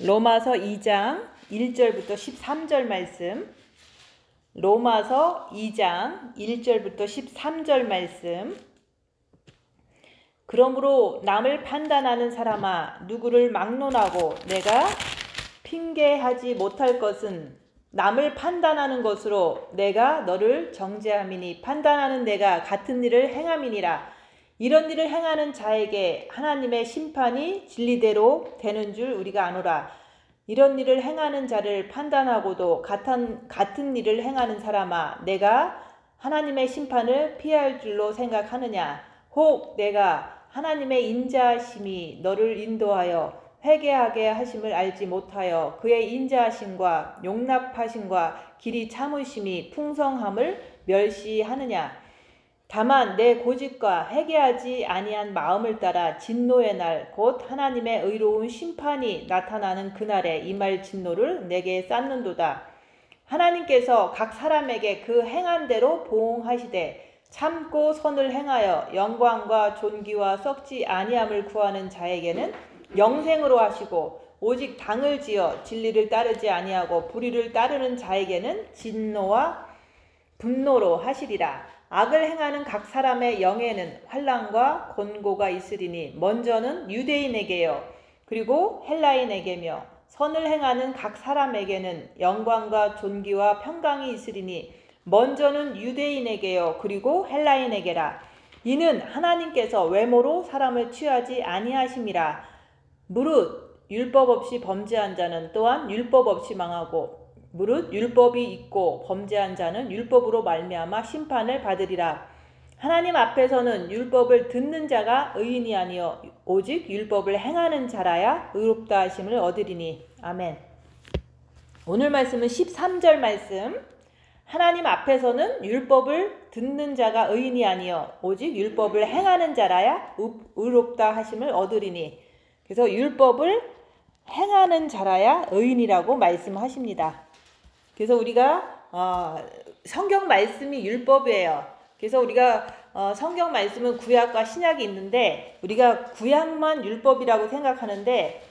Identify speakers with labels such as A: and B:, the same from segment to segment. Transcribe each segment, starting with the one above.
A: 로마서 2장 1절부터 13절 말씀. 로마서 2장 1절부터 13절 말씀. 그러므로 남을 판단하는 사람아, 누구를 막론하고 내가 핑계하지 못할 것은 남을 판단하는 것으로 내가 너를 정죄함이니 판단하는 내가 같은 일을 행함이니라. 이런 일을 행하는 자에게 하나님의 심판이 진리대로 되는 줄 우리가 아노라. 이런 일을 행하는 자를 판단하고도 같은 일을 행하는 사람아, 내가 하나님의 심판을 피할 줄로 생각하느냐? 혹 내가 하나님의 인자하심이 너를 인도하여 회개하게 하심을 알지 못하여 그의 인자하심과 용납하심과 길이 참으심이 풍성함을 멸시하느냐? 다만 내 고집과 회개하지 아니한 마음을 따라 진노의 날 곧 하나님의 의로운 심판이 나타나는 그날에 임할 진노를 내게 쌓는도다. 하나님께서 각 사람에게 그 행한 대로 보응하시되 참고 선을 행하여 영광과 존귀와 썩지 아니함을 구하는 자에게는 영생으로 하시고 오직 당을 지어 진리를 따르지 아니하고 불의를 따르는 자에게는 진노와 분노로 하시리라. 악을 행하는 각 사람의 영에는 환난과 곤고가 있으리니 먼저는 유대인에게요 그리고 헬라인에게며 선을 행하는 각 사람에게는 영광과 존귀와 평강이 있으리니 먼저는 유대인에게요 그리고 헬라인에게라. 이는 하나님께서 외모로 사람을 취하지 아니하심이라. 무릇 율법 없이 범죄한 자는 또한 율법 없이 망하고 무릇 율법이 있고 범죄한 자는 율법으로 말미암아 심판을 받으리라. 하나님 앞에서는 율법을 듣는 자가 의인이 아니요 오직 율법을 행하는 자라야 의롭다 하심을 얻으리니. 아멘. 오늘 말씀은 13절 말씀. 하나님 앞에서는 율법을 듣는 자가 의인이 아니요 오직 율법을 행하는 자라야 의롭다 하심을 얻으리니. 그래서 율법을 행하는 자라야 의인이라고 말씀하십니다. 그래서 우리가 성경 말씀이 율법이에요. 그래서 우리가 성경 말씀은 구약과 신약이 있는데 우리가 구약만 율법이라고 생각하는데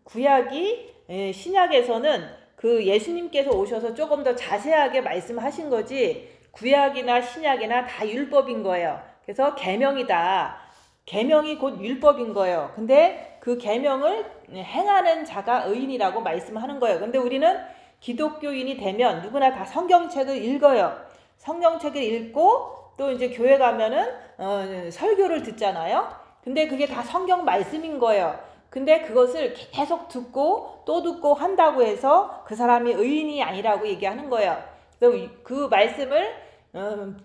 A: 구약이 신약에서는 그 예수님께서 오셔서 조금 더 자세하게 말씀하신 거지 구약이나 신약이나 다 율법인 거예요. 그래서 계명이다. 계명이 곧 율법인 거예요. 근데 그 계명을 행하는 자가 의인이라고 말씀하는 거예요. 근데 우리는 기독교인이 되면 누구나 다 성경책을 읽어요. 성경책을 읽고 또 이제 교회 가면은 설교를 듣잖아요. 근데 그게 다 성경 말씀인 거예요. 근데 그것을 계속 듣고 또 듣고 한다고 해서 그 사람이 의인이 아니라고 얘기하는 거예요. 그래서 그 말씀을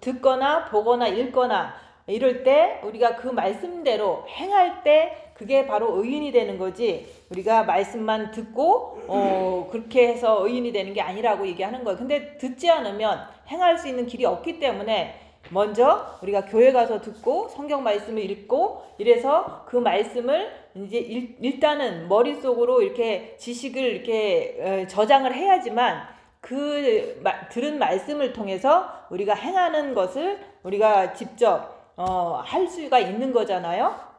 A: 듣거나 보거나 읽거나 이럴 때 우리가 그 말씀대로 행할 때 그게 바로 의인이 되는 거지 우리가 말씀만 듣고 그렇게 해서 의인이 되는 게 아니라고 얘기하는 거예요. 근데 듣지 않으면 행할 수 있는 길이 없기 때문에 먼저 우리가 교회 가서 듣고 성경 말씀을 읽고 이래서 그 말씀을 이제 일단은 머릿속으로 이렇게 지식을 이렇게 저장을 해야지만 그 들은 말씀을 통해서 우리가 행하는 것을 우리가 직접 할 수가 있는 거잖아요.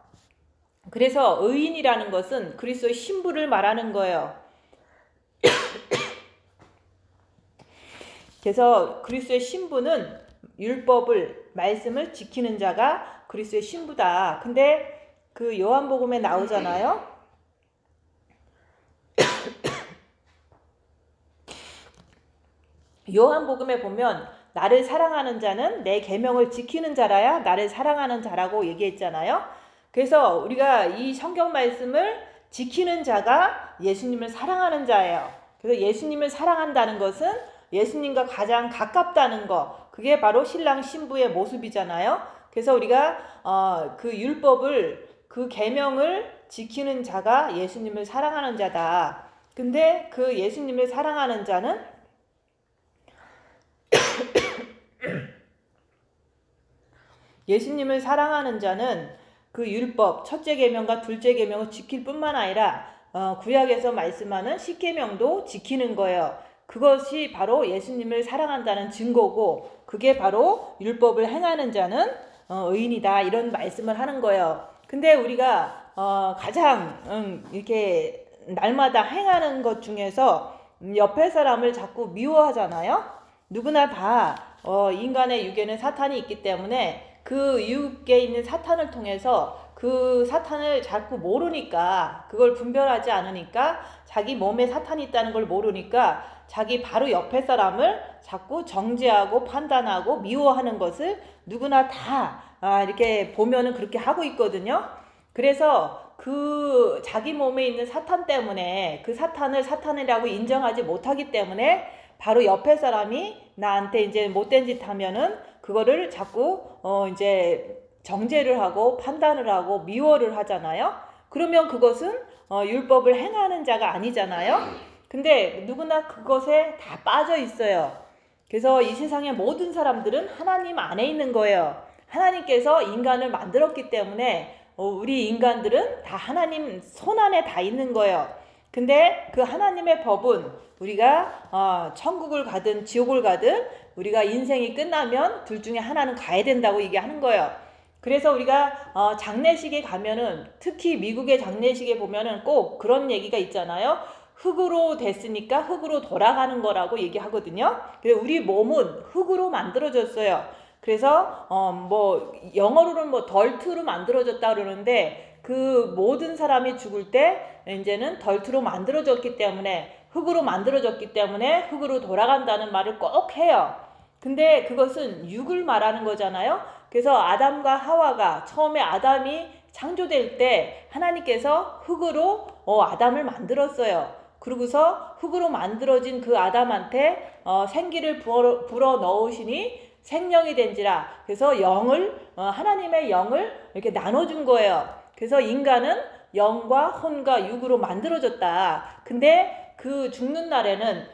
A: 그래서 의인이라는 것은 그리스도의 신부를 말하는 거예요. 그래서 그리스도의 신부는 율법을 말씀을 지키는 자가 그리스도의 신부다. 근데 그 요한복음에 나오잖아요. 요한복음에 보면 나를 사랑하는 자는 내 계명을 지키는 자라야 나를 사랑하는 자라고 얘기했잖아요. 그래서 우리가 이 성경 말씀을 지키는 자가 예수님을 사랑하는 자예요. 그래서 예수님을 사랑한다는 것은 예수님과 가장 가깝다는 거, 그게 바로 신랑 신부의 모습이잖아요. 그래서 우리가 그 율법을 그 계명을 지키는 자가 예수님을 사랑하는 자다. 근데 그 예수님을 사랑하는 자는 예수님을 사랑하는 자는 그 율법 첫째 계명과 둘째 계명을 지킬 뿐만 아니라 구약에서 말씀하는 십계명도 지키는 거예요. 그것이 바로 예수님을 사랑한다는 증거고 그게 바로 율법을 행하는 자는 의인이다 이런 말씀을 하는 거예요. 근데 우리가 가장 이렇게 날마다 행하는 것 중에서 옆에 사람을 자꾸 미워하잖아요. 누구나 다 인간의 육에는 사탄이 있기 때문에 그 육에 있는 사탄을 통해서 그 사탄을 자꾸 모르니까, 그걸 분별하지 않으니까, 자기 몸에 사탄이 있다는 걸 모르니까 자기 바로 옆에 사람을 자꾸 정죄하고 판단하고 미워하는 것을 누구나 다 이렇게 보면은 그렇게 하고 있거든요. 그래서 그 자기 몸에 있는 사탄 때문에 그 사탄을 사탄이라고 인정하지 못하기 때문에 바로 옆에 사람이 나한테 이제 못된 짓 하면은 그거를 자꾸 이제 정죄를 하고 판단을 하고 미워를 하잖아요. 그러면 그것은 율법을 행하는 자가 아니잖아요. 근데 누구나 그것에 다 빠져 있어요. 그래서 이 세상의 모든 사람들은 하나님 안에 있는 거예요. 하나님께서 인간을 만들었기 때문에 우리 인간들은 다 하나님 손 안에 다 있는 거예요. 근데 그 하나님의 법은 우리가 천국을 가든 지옥을 가든 우리가 인생이 끝나면 둘 중에 하나는 가야 된다고 얘기하는 거예요. 그래서 우리가 장례식에 가면은, 특히 미국의 장례식에 보면은 꼭 그런 얘기가 있잖아요. 흙으로 됐으니까 흙으로 돌아가는 거라고 얘기하거든요. 그래서 우리 몸은 흙으로 만들어졌어요. 그래서 뭐 영어로는 뭐 덜트로 만들어졌다 그러는데, 그 모든 사람이 죽을 때 이제는 덜트로 만들어졌기 때문에, 흙으로 만들어졌기 때문에 흙으로 돌아간다는 말을 꼭 해요. 근데 그것은 육을 말하는 거잖아요. 그래서 아담과 하와가 처음에 아담이 창조될 때 하나님께서 흙으로 아담을 만들었어요. 그러고서 흙으로 만들어진 그 아담한테 생기를 불어 넣으시니 생명이 된지라. 그래서 영을 하나님의 영을 이렇게 나눠준 거예요. 그래서 인간은 영과 혼과 육으로 만들어졌다. 근데 그 죽는 날에는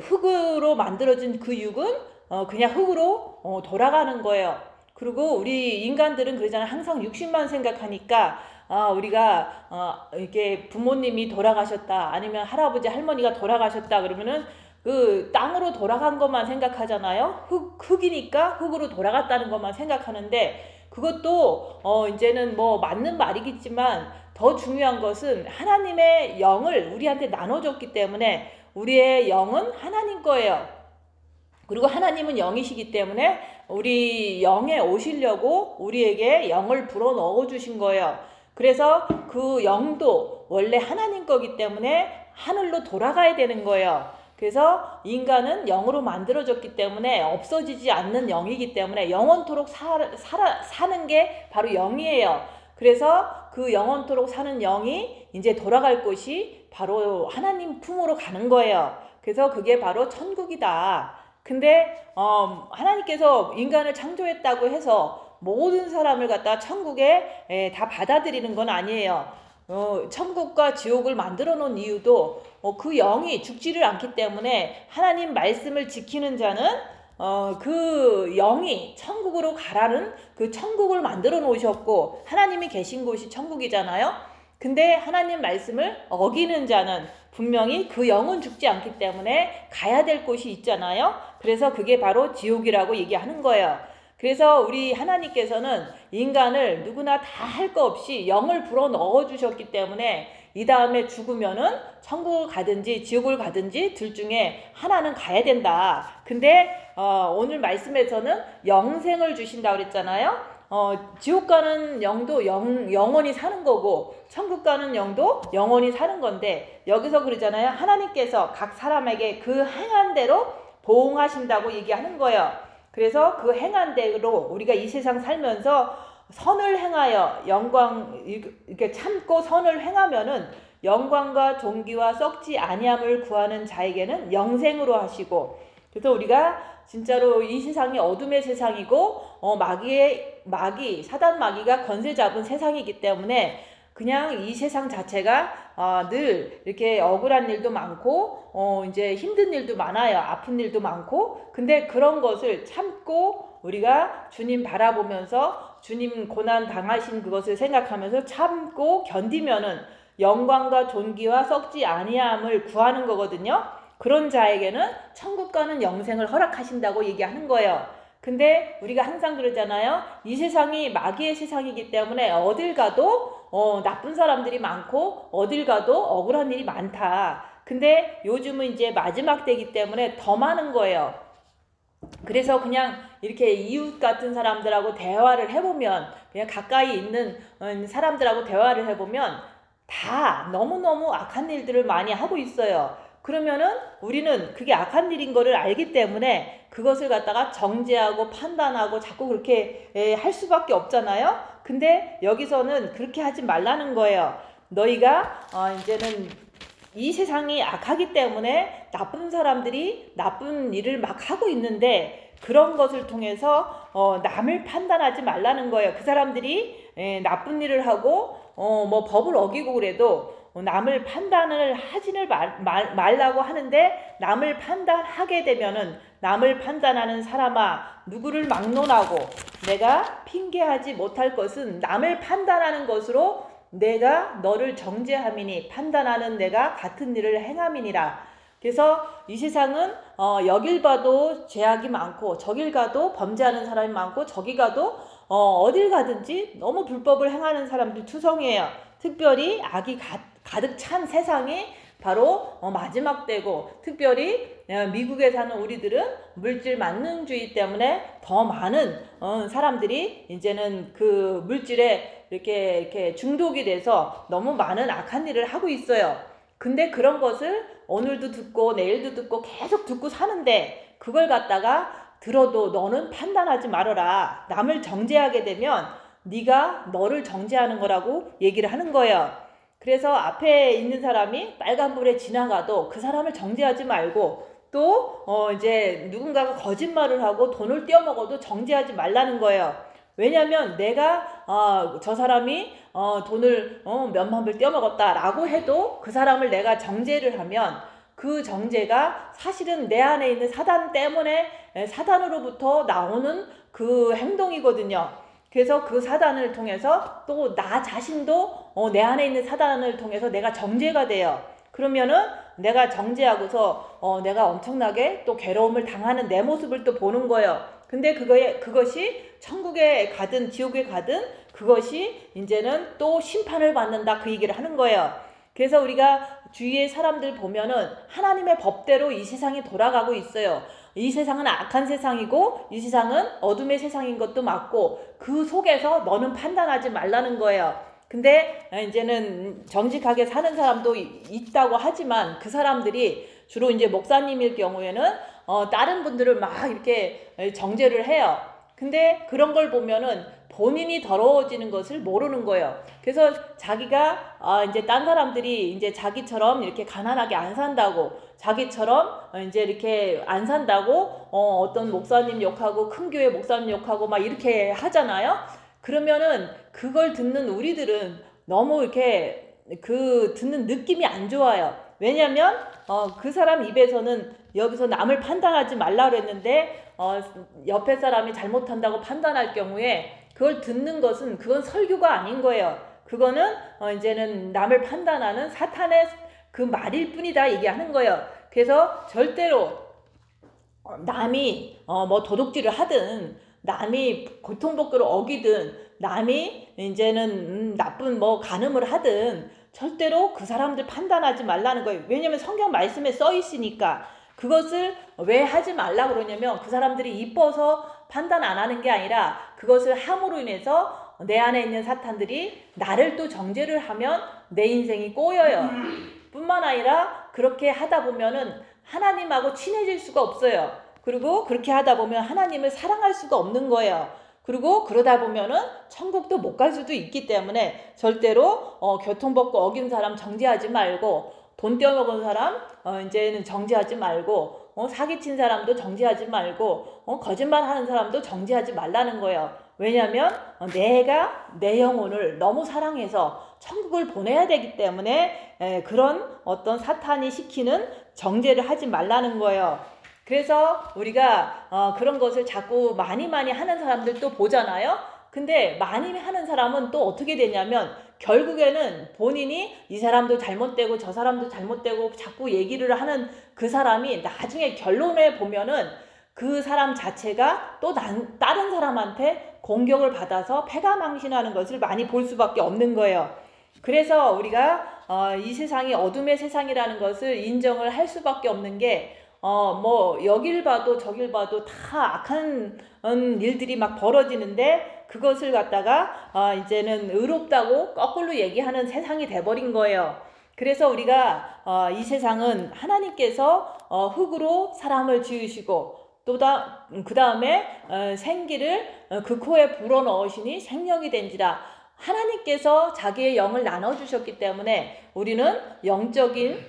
A: 흙으로 만들어진 그 육은 그냥 흙으로 돌아가는 거예요. 그리고 우리 인간들은 그러잖아요. 항상 육신만 생각하니까 우리가 이렇게 부모님이 돌아가셨다, 아니면 할아버지 할머니가 돌아가셨다 그러면은 그 땅으로 돌아간 것만 생각하잖아요. 흙이니까 흙으로 돌아갔다는 것만 생각하는데, 그것도 이제는 뭐 맞는 말이겠지만 더 중요한 것은 하나님의 영을 우리한테 나눠줬기 때문에 우리의 영은 하나님 거예요. 그리고 하나님은 영이시기 때문에 우리 영에 오시려고 우리에게 영을 불어 넣어 주신 거예요. 그래서 그 영도 원래 하나님 거기 때문에 하늘로 돌아가야 되는 거예요. 그래서 인간은 영으로 만들어졌기 때문에 없어지지 않는 영이기 때문에 영원토록 사는 게 바로 영이에요. 그래서 그 영원토록 사는 영이 이제 돌아갈 곳이 바로 하나님 품으로 가는 거예요. 그래서 그게 바로 천국이다. 근데 하나님께서 인간을 창조했다고 해서 모든 사람을 갖다 천국에 다 받아들이는 건 아니에요. 천국과 지옥을 만들어 놓은 이유도 그 영이 죽지를 않기 때문에 하나님 말씀을 지키는 자는 그 영이 천국으로 가라는 그 천국을 만들어 놓으셨고, 하나님이 계신 곳이 천국이잖아요. 근데 하나님 말씀을 어기는 자는 분명히 그 영은 죽지 않기 때문에 가야 될 곳이 있잖아요. 그래서 그게 바로 지옥이라고 얘기하는 거예요. 그래서 우리 하나님께서는 인간을 누구나 다 할 거 없이 영을 불어 넣어 주셨기 때문에 이 다음에 죽으면은 천국을 가든지 지옥을 가든지 둘 중에 하나는 가야 된다. 근데 오늘 말씀에서는 영생을 주신다 그랬잖아요. 지옥 가는 영도 영원히 사는 거고, 천국 가는 영도 영원히 사는 건데, 여기서 그러잖아요. 하나님께서 각 사람에게 그 행한 대로 보응하신다고 얘기하는 거예요. 그래서 그 행한 대로 우리가 이 세상 살면서 선을 행하여 영광, 이렇게 참고 선을 행하면은 영광과 존귀와 썩지 아니함을 구하는 자에게는 영생으로 하시고, 그래서 우리가 진짜로 이 세상이 어둠의 세상이고 사단 마귀가 권세 잡은 세상이기 때문에 그냥 이 세상 자체가 늘 이렇게 억울한 일도 많고 이제 힘든 일도 많아요. 아픈 일도 많고. 근데 그런 것을 참고 우리가 주님 바라보면서 주님 고난 당하신 그것을 생각하면서 참고 견디면은 영광과 존귀와 썩지 아니함을 구하는 거거든요. 그런 자에게는 천국 가는 영생을 허락하신다고 얘기하는 거예요. 근데 우리가 항상 그러잖아요. 이 세상이 마귀의 세상이기 때문에 어딜 가도 나쁜 사람들이 많고 어딜 가도 억울한 일이 많다. 근데 요즘은 이제 마지막 때이기 때문에 더 많은 거예요. 그래서 그냥 이렇게 이웃 같은 사람들하고 대화를 해보면, 그냥 가까이 있는 사람들하고 대화를 해보면 다 너무너무 악한 일들을 많이 하고 있어요. 그러면은 우리는 그게 악한 일인 거를 알기 때문에 그것을 갖다가 정죄하고 판단하고 자꾸 그렇게 할 수밖에 없잖아요. 근데 여기서는 그렇게 하지 말라는 거예요. 너희가 이제는 이 세상이 악하기 때문에 나쁜 사람들이 나쁜 일을 막 하고 있는데, 그런 것을 통해서 남을 판단하지 말라는 거예요. 그 사람들이 나쁜 일을 하고 뭐 법을 어기고 그래도 남을 판단을 하지를 말라고 하는데, 남을 판단하게 되면은 남을 판단하는 사람아 누구를 막론하고 내가 핑계하지 못할 것은 남을 판단하는 것으로 내가 너를 정죄함이니 판단하는 내가 같은 일을 행함이니라. 그래서 이 세상은 여길 봐도 죄악이 많고 저길 가도 범죄하는 사람이 많고 저기 가도 어딜 가든지 너무 불법을 행하는 사람들 투성이에요. 특별히 악이 가득 찬 세상이 바로 마지막 때고, 특별히 미국에 사는 우리들은 물질 만능주의 때문에 더 많은 사람들이 이제는 그 물질에 이렇게 중독이 돼서 너무 많은 악한 일을 하고 있어요. 근데 그런 것을 오늘도 듣고 내일도 듣고 계속 듣고 사는데, 그걸 갖다가 들어도 너는 판단하지 말아라. 남을 정죄하게 되면 네가 너를 정죄하는 거라고 얘기를 하는 거예요. 그래서 앞에 있는 사람이 빨간불에 지나가도 그 사람을 정죄하지 말고, 또 이제 누군가가 거짓말을 하고 돈을 떼어먹어도 정죄하지 말라는 거예요. 왜냐하면 내가 저 사람이 돈을 몇만 불 떼어먹었다라고 해도 그 사람을 내가 정죄를 하면 그 정죄가 사실은 내 안에 있는 사단 때문에, 사단으로부터 나오는 그 행동이거든요. 그래서 그 사단을 통해서 또 나 자신도 내 안에 있는 사단을 통해서 내가 정죄가 돼요. 그러면은 내가 정죄하고서 내가 엄청나게 또 괴로움을 당하는 내 모습을 또 보는 거예요. 근데 그것이 천국에 가든 지옥에 가든 그것이 이제는 또 심판을 받는다, 그 얘기를 하는 거예요. 그래서 우리가 주위의 사람들 보면은 하나님의 법대로 이 세상이 돌아가고 있어요. 이 세상은 악한 세상이고 이 세상은 어둠의 세상인 것도 맞고, 그 속에서 너는 판단하지 말라는 거예요. 근데 이제는 정직하게 사는 사람도 있다고 하지만 그 사람들이 주로 이제 목사님일 경우에는 다른 분들을 막 이렇게 정죄를 해요. 근데 그런 걸 보면은 본인이 더러워지는 것을 모르는 거예요. 그래서 자기가 이제 딴 사람들이 이제 자기처럼 이렇게 가난하게 안 산다고, 자기처럼 이제 이렇게 안 산다고 어떤 목사님 욕하고 큰 교회 목사님 욕하고 막 이렇게 하잖아요. 그러면은 그걸 듣는 우리들은 너무 이렇게 그 듣는 느낌이 안 좋아요. 왜냐면 그 사람 입에서는 여기서 남을 판단하지 말라 그랬는데 옆에 사람이 잘못한다고 판단할 경우에 그걸 듣는 것은 그건 설교가 아닌 거예요. 그거는 이제는 남을 판단하는 사탄의 그 말일 뿐이다 얘기하는 거예요. 그래서 절대로 남이 뭐 도둑질을 하든 남이 고통법규를 어기든 남이 이제는 나쁜 뭐 간음을 하든 절대로 그 사람들 판단하지 말라는 거예요. 왜냐면 성경 말씀에 써 있으니까. 그것을 왜 하지 말라 그러냐면 그 사람들이 이뻐서 판단 안 하는 게 아니라 그것을 함으로 인해서 내 안에 있는 사탄들이 나를 또 정죄를 하면 내 인생이 꼬여요. 뿐만 아니라 그렇게 하다 보면은 하나님하고 친해질 수가 없어요. 그리고 그렇게 하다 보면 하나님을 사랑할 수가 없는 거예요. 그리고 그러다 보면은 천국도 못 갈 수도 있기 때문에 절대로 교통법규 어긴 사람 정죄하지 말고, 돈 떼어먹은 사람 이제는 정죄하지 말고, 사기친 사람도 정죄하지 말고, 거짓말하는 사람도 정죄하지 말라는 거예요. 왜냐하면 내가 내 영혼을 너무 사랑해서 천국을 보내야 되기 때문에 그런 어떤 사탄이 시키는 정죄를 하지 말라는 거예요. 그래서 우리가 그런 것을 자꾸 많이 하는 사람들도 보잖아요. 근데 많이 하는 사람은 또 어떻게 되냐면 결국에는 본인이 이 사람도 잘못되고 저 사람도 잘못되고 자꾸 얘기를 하는 그 사람이 나중에 결론에 보면은 그 사람 자체가 또 다른 사람한테 공격을 받아서 패가망신하는 것을 많이 볼 수밖에 없는 거예요. 그래서 우리가 이 세상이 어둠의 세상이라는 것을 인정을 할 수밖에 없는 게 뭐 여길 봐도 저길 봐도 다 악한 일들이 막 벌어지는데 그것을 갖다가 이제는 의롭다고 거꾸로 얘기하는 세상이 돼버린 거예요. 그래서 우리가 이 세상은 하나님께서 흙으로 사람을 지으시고 또 그 다음에 생기를 그 코에 불어넣으시니 생명이 된지라. 하나님께서 자기의 영을 나눠주셨기 때문에 우리는 영적인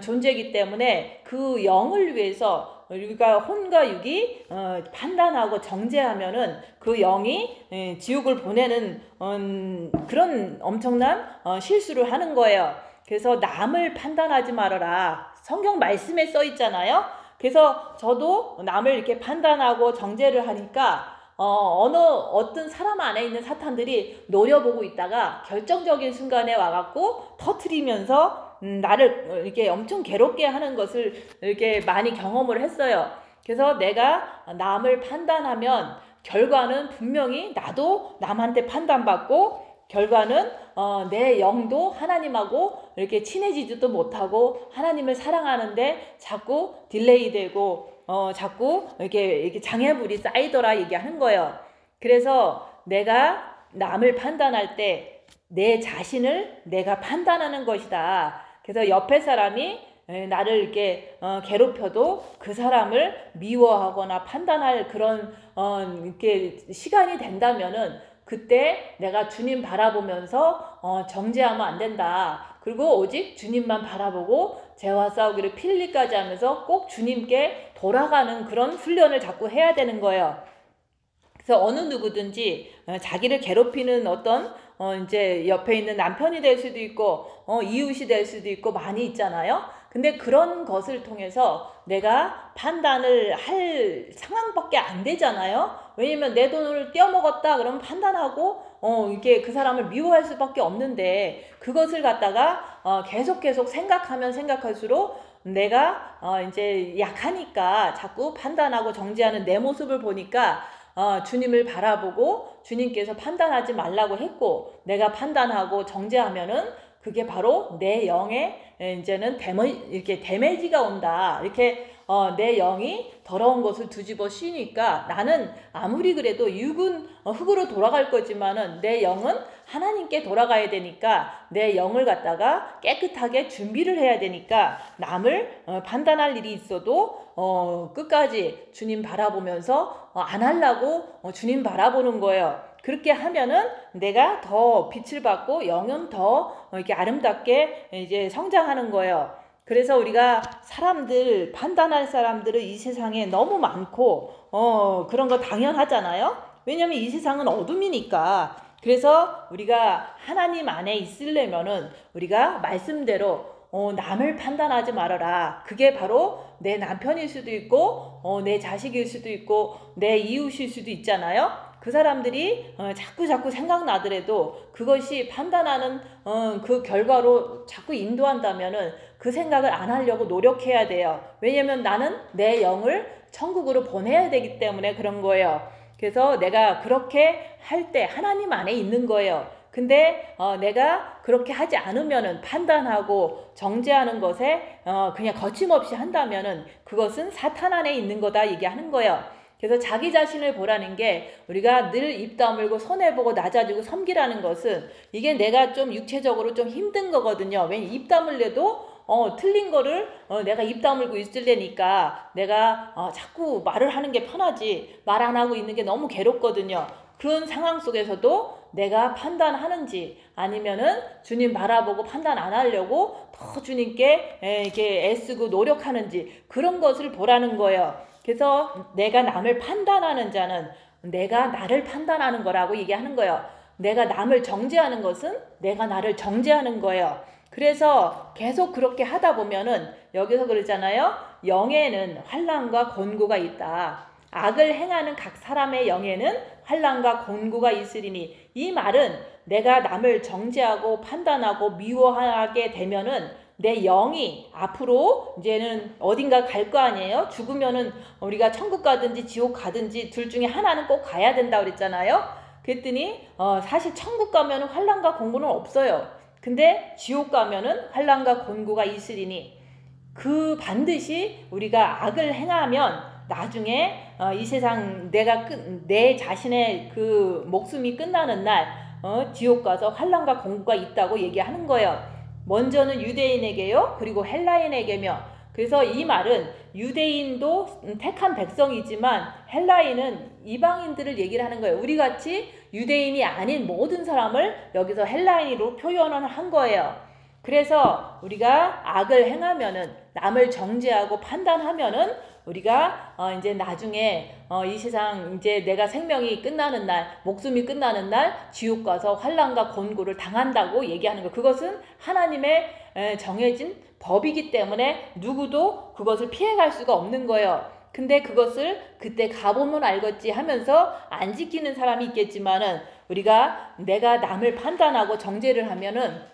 A: 존재이기 때문에 그 영을 위해서 우리가 혼과 육이 판단하고 정죄하면은 그 영이 지옥을 보내는 그런 엄청난 실수를 하는 거예요. 그래서 남을 판단하지 말아라. 성경 말씀에 써 있잖아요. 그래서 저도 남을 이렇게 판단하고 정죄를 하니까 어떤 사람 안에 있는 사탄들이 노려보고 있다가 결정적인 순간에 와갖고 터트리면서 나를 이렇게 엄청 괴롭게 하는 것을 이렇게 많이 경험을 했어요. 그래서 내가 남을 판단하면 결과는 분명히 나도 남한테 판단받고 결과는 내 영도 하나님하고 이렇게 친해지지도 못하고 하나님을 사랑하는데 자꾸 딜레이 되고 자꾸 이렇게 장애물이 쌓이더라 얘기하는 거예요. 그래서 내가 남을 판단할 때 내 자신을 내가 판단하는 것이다. 그래서 옆에 사람이 나를 이렇게 괴롭혀도 그 사람을 미워하거나 판단할 그런 이렇게 시간이 된다면은 그때 내가 주님 바라보면서 정죄하면 안 된다. 그리고 오직 주님만 바라보고 죄와 싸우기를 필리까지 하면서 꼭 주님께 돌아가는 그런 훈련을 자꾸 해야 되는 거예요. 그래서 어느 누구든지 자기를 괴롭히는 어떤 이제 옆에 있는 남편이 될 수도 있고 이웃이 될 수도 있고 많이 있잖아요. 근데 그런 것을 통해서 내가 판단을 할 상황밖에 안 되잖아요. 왜냐면 내 돈을 떼어먹었다 그러면 판단하고 이게 그 사람을 미워할 수밖에 없는데 그것을 갖다가 계속 생각하면 생각할수록 내가 이제 약하니까 자꾸 판단하고 정죄하는 내 모습을 보니까 주님을 바라보고 주님께서 판단하지 말라고 했고 내가 판단하고 정죄하면은 그게 바로 내 영에 이제는 이렇게 데미지가 온다. 이렇게 내 영이 더러운 것을 뒤집어 씌우니까 나는 아무리 그래도 육은 흙으로 돌아갈 거지만은 내 영은 하나님께 돌아가야 되니까 내 영을 갖다가 깨끗하게 준비를 해야 되니까 남을 판단할 일이 있어도 끝까지 주님 바라보면서 안 하려고 주님 바라보는 거예요. 그렇게 하면은 내가 더 빛을 받고 영은 더 이렇게 아름답게 이제 성장하는 거예요. 그래서 우리가 판단할 사람들은 이 세상에 너무 많고 그런 거 당연하잖아요. 왜냐면 이 세상은 어둠이니까. 그래서 우리가 하나님 안에 있으려면은 우리가 말씀대로 남을 판단하지 말아라. 그게 바로 내 남편일 수도 있고 내 자식일 수도 있고 내 이웃일 수도 있잖아요. 그 사람들이 자꾸 생각나더라도 그것이 판단하는 그 결과로 자꾸 인도한다면은 그 생각을 안 하려고 노력해야 돼요. 왜냐면 나는 내 영을 천국으로 보내야 되기 때문에 그런 거예요. 그래서 내가 그렇게 할 때 하나님 안에 있는 거예요. 근데 내가 그렇게 하지 않으면은 판단하고 정죄하는 것에 그냥 거침없이 한다면은 그것은 사탄 안에 있는 거다 얘기하는 거예요. 그래서 자기 자신을 보라는 게 우리가 늘 입 다물고 손해보고 낮아지고 섬기라는 것은 이게 내가 좀 육체적으로 좀 힘든 거거든요. 왜냐면 입 다물래도 틀린 거를 내가 입 다물고 있으려니까 내가 자꾸 말을 하는 게 편하지 말 안 하고 있는 게 너무 괴롭거든요. 그런 상황 속에서도 내가 판단하는지 아니면은 주님 바라보고 판단 안 하려고 더 주님께 이렇게 애쓰고 노력하는지 그런 것을 보라는 거예요. 그래서 내가 남을 판단하는 자는 내가 나를 판단하는 거라고 얘기하는 거예요. 내가 남을 정죄하는 것은 내가 나를 정죄하는 거예요. 그래서 계속 그렇게 하다 보면은 여기서 그러잖아요. 영에는 환난과 곤고가 있다. 악을 행하는 각 사람의 영에는 환난과 곤고가 있으리니 이 말은 내가 남을 정죄하고 판단하고 미워하게 되면은 내 영이 앞으로 이제는 어딘가 갈 거 아니에요? 죽으면은 우리가 천국 가든지 지옥 가든지 둘 중에 하나는 꼭 가야 된다 그랬잖아요. 그랬더니 사실 천국 가면은 환난과 곤고는 없어요. 근데 지옥 가면은 환난과 곤고가 있으리니 그 반드시 우리가 악을 행하면 나중에 이 세상 내 자신의 그 목숨이 끝나는 날 지옥 가서 환난과 곤고가 있다고 얘기하는 거예요. 먼저는 유대인에게요, 그리고 헬라인에게며. 그래서 이 말은 유대인도 택한 백성이지만 헬라인은 이방인들을 얘기를 하는 거예요. 우리같이 유대인이 아닌 모든 사람을 여기서 헬라인으로 표현을 한 거예요. 그래서 우리가 악을 행하면은, 남을 정죄하고 판단하면은 우리가 이제 나중에 이 세상 이제 내가 생명이 끝나는 날, 목숨이 끝나는 날 지옥 가서 환난과 곤고를 당한다고 얘기하는 거. 그것은 하나님의 정해진 법이기 때문에 누구도 그것을 피해갈 수가 없는 거예요. 근데 그것을 그때 가보면 알겠지 하면서 안 지키는 사람이 있겠지만은, 우리가 내가 남을 판단하고 정죄를 하면은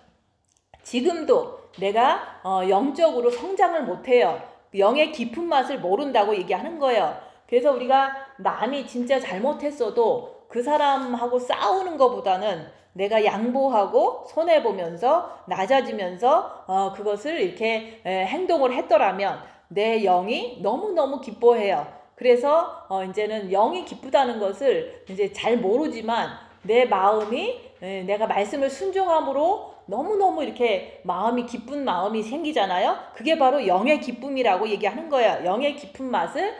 A: 지금도 내가 영적으로 성장을 못해요. 영의 깊은 맛을 모른다고 얘기하는 거예요. 그래서 우리가 남이 진짜 잘못했어도 그 사람하고 싸우는 것보다는 내가 양보하고 손해보면서 낮아지면서 그것을 이렇게 행동을 했더라면 내 영이 너무너무 기뻐해요. 그래서 이제는 영이 기쁘다는 것을 이제 잘 모르지만 내 마음이 내가 말씀을 순종함으로 너무너무 이렇게 마음이 기쁜 마음이 생기잖아요. 그게 바로 영의 기쁨이라고 얘기하는 거예요. 영의 깊은 맛을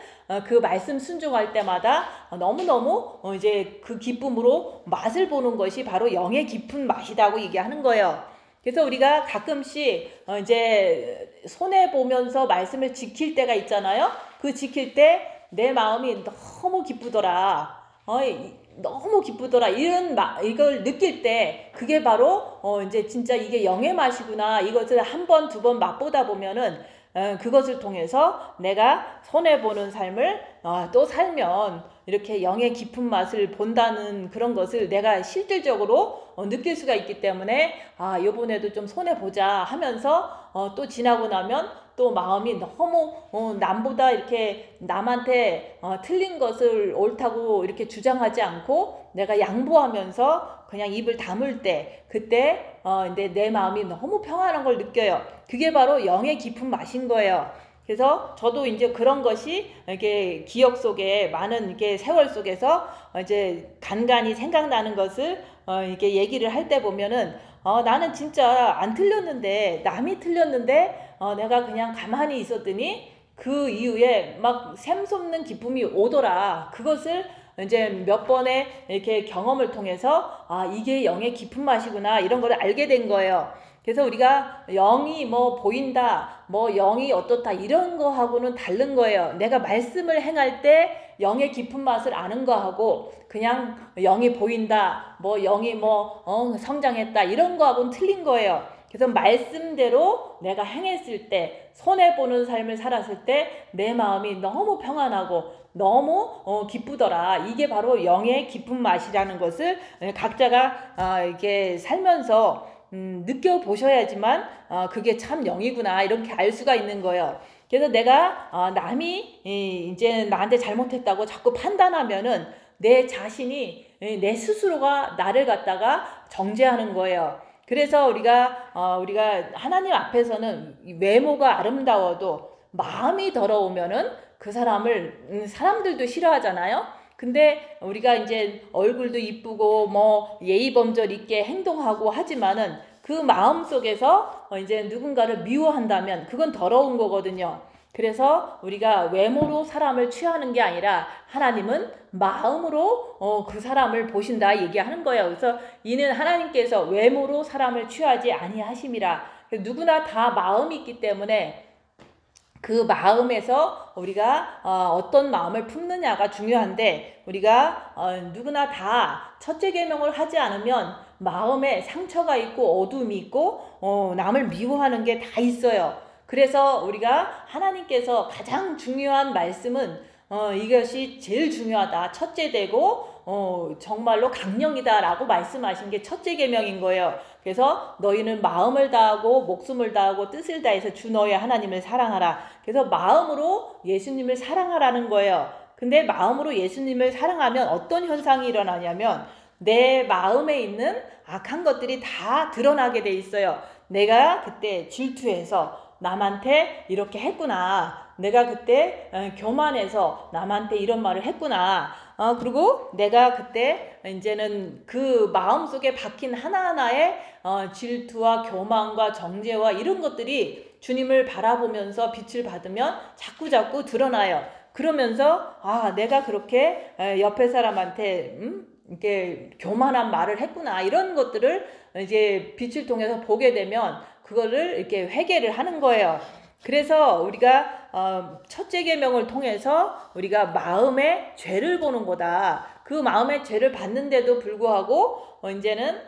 A: 그 말씀 순종할 때마다 너무너무 이제 그 기쁨으로 맛을 보는 것이 바로 영의 깊은 맛이라고 얘기하는 거예요. 그래서 우리가 가끔씩 이제 손해보면서 말씀을 지킬 때가 있잖아요. 그 지킬 때 내 마음이 너무 기쁘더라. 너무 기쁘더라. 이걸 느낄 때 그게 바로 이제 진짜 이게 영의 맛이구나. 이것을 한 번, 두 번 맛보다 보면은 그것을 통해서 내가 손해보는 삶을 또 살면 이렇게 영의 깊은 맛을 본다는 그런 것을 내가 실질적으로 느낄 수가 있기 때문에 이번에도 좀 손해보자 하면서 또 지나고 나면 또 마음이 너무 남보다 이렇게 남한테 틀린 것을 옳다고 이렇게 주장하지 않고 내가 양보하면서 그냥 입을 다물 때 그때 내 마음이 너무 평안한 걸 느껴요. 그게 바로 영의 깊은 맛인 거예요. 그래서 저도 이제 그런 것이 이렇게 기억 속에 많은 이렇게 세월 속에서 이제 간간히 생각나는 것을 이렇게 얘기를 할 때 보면은 나는 진짜 안 틀렸는데 남이 틀렸는데 내가 그냥 가만히 있었더니 그 이후에 막 샘솟는 기쁨이 오더라. 그것을 이제 몇 번의 이렇게 경험을 통해서 이게 영의 깊은 맛이구나 이런 걸 알게 된 거예요. 그래서 우리가 영이 뭐 보인다, 뭐 영이 어떻다 이런 거하고는 다른 거예요. 내가 말씀을 행할 때 영의 깊은 맛을 아는 거하고 그냥 영이 보인다, 뭐 영이 성장했다 이런 거하고는 틀린 거예요. 그래서 말씀대로 내가 행했을 때, 손해보는 삶을 살았을 때 내 마음이 너무 평안하고 너무 기쁘더라. 이게 바로 영의 깊은 맛이라는 것을 각자가 이렇게 살면서 느껴보셔야지만 그게 참 영이구나 이렇게 알 수가 있는 거예요. 그래서 내가 남이 이제 나한테 잘못했다고 자꾸 판단하면은 내 자신이 내 스스로가 나를 갖다가 정죄하는 거예요. 그래서 우리가 하나님 앞에서는 외모가 아름다워도 마음이 더러우면은 그 사람을 사람들도 싫어하잖아요. 근데 우리가 이제 얼굴도 이쁘고 뭐 예의 범절 있게 행동하고 하지만은 그 마음 속에서 이제 누군가를 미워한다면 그건 더러운 거거든요. 그래서 우리가 외모로 사람을 취하는 게 아니라 하나님은 마음으로 그 사람을 보신다 얘기하는 거예요. 그래서 이는 하나님께서 외모로 사람을 취하지 아니하심이라. 누구나 다 마음이 있기 때문에 그 마음에서 우리가 어떤 마음을 품느냐가 중요한데, 우리가 누구나 다 첫째 계명을 하지 않으면 마음에 상처가 있고 어둠이 있고 남을 미워하는 게 다 있어요. 그래서 우리가 하나님께서 가장 중요한 말씀은 이것이 제일 중요하다. 첫째 되고 정말로 강령이다라고 말씀하신 게 첫째 계명인 거예요. 그래서 너희는 마음을 다하고 목숨을 다하고 뜻을 다해서 주 너희 하나님을 사랑하라. 그래서 마음으로 예수님을 사랑하라는 거예요. 근데 마음으로 예수님을 사랑하면 어떤 현상이 일어나냐면 내 마음에 있는 악한 것들이 다 드러나게 돼 있어요. 내가 그때 질투해서 남한테 이렇게 했구나. 내가 그때 교만해서 남한테 이런 말을 했구나. 그리고 내가 그때 이제는 그 마음속에 박힌 하나하나의 질투와 교만과 정죄와 이런 것들이 주님을 바라보면서 빛을 받으면 자꾸자꾸 드러나요. 그러면서 내가 그렇게 옆에 사람한테 이렇게 교만한 말을 했구나. 이런 것들을 이제 빛을 통해서 보게 되면 그거를 이렇게 회개를 하는 거예요. 그래서 우리가 첫째 계명을 통해서 우리가 마음의 죄를 보는 거다. 그 마음의 죄를 봤는데도 불구하고 이제는